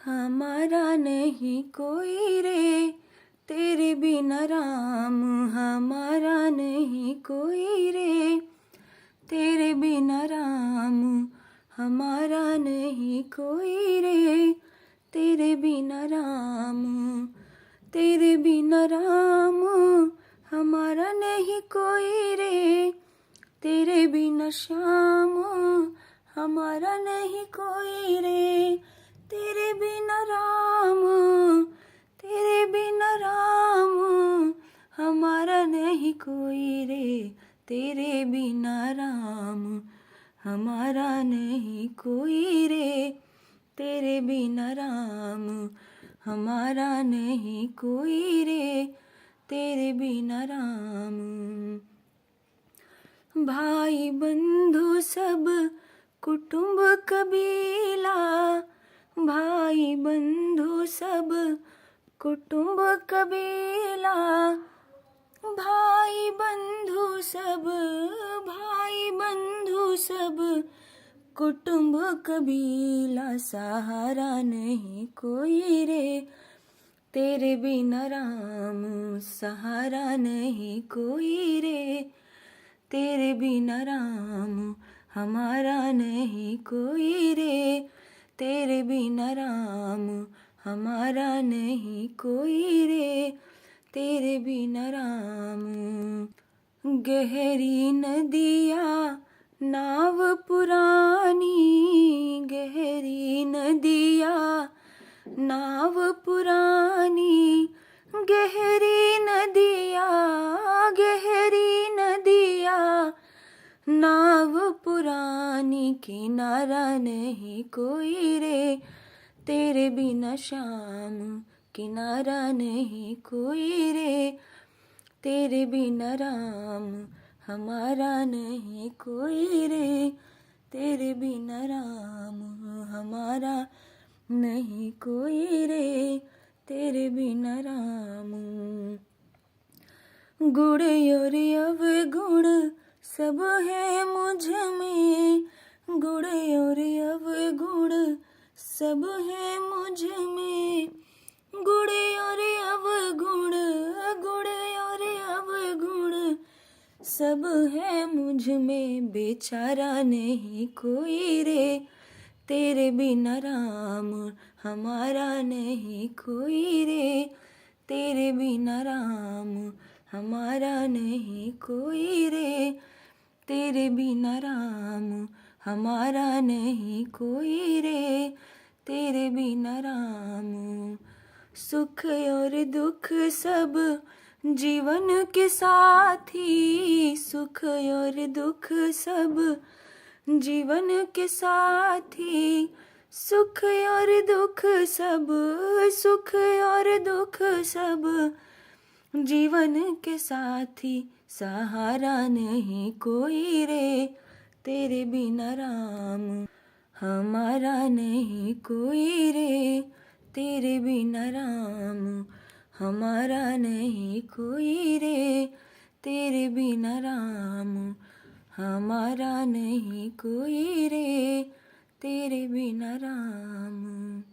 हमारा नहीं कोई रे तेरे बिना राम, हमारा नहीं कोई रे तेरे बिना राम, हमारा नहीं कोई रे तेरे बिना राम, तेरे बिना राम हमारा नहीं कोई रे तेरे बिना श्याम, हमारा नहीं कोई रे तेरे बिना राम, तेरे बिना राम हमारा नहीं कोई रे तेरे बिना राम, हमारा नहीं कोई रे तेरे बिना राम, हमारा नहीं कोई रे तेरे बिना राम। भाई बंधु सब कुटुंब कबीला, भाई बंधु सब कुटुंब कबीला, भाई बंधु सब, भाई बंधु सब कुटुंब कबीला, सहारा नहीं कोई रे तेरे बिना राम, सहारा नहीं कोई रे तेरे बिना राम, हमारा नहीं कोई रे तेरे बिना राम, हमारा नहीं कोई रे तेरे बिना राम। गहरी नदिया नाव पुरानी, गहरी नदिया नाव पुरानी, गहरी नदिया, गहरी नदिया नाव पुरानी, किनारा नहीं कोई रे तेरे बिना श्याम, किनारा नहीं कोई रे तेरे बिना राम, हमारा नहीं कोई रे तेरे बिना राम, हमारा नहीं कोई रे तेरे बिना राम। गुण और अवगुण सब है मुझ में, गुण और अवगुण सब है मुझ में, गुण और अवगुण, गुण और अवगुण सब है मुझ में, बेचारा नहीं कोई रे तेरे बिना राम, हमारा नहीं कोई रे तेरे बिना राम, हमारा नहीं कोई रे तेरे बिना राम, हमारा नहीं कोई रे तेरे बिना राम। सुख और दुख सब जीवन के साथी, सुख और दुख सब जीवन के साथी, सुख और दुख सब, सुख और दुख सब जीवन के साथी, सहारा नहीं कोई रे तेरे बिना राम, हमारा नहीं कोई रे तेरे बिना राम, हमारा नहीं कोई रे तेरे बिना राम, हमारा नहीं कोई रे तेरे बिना राम।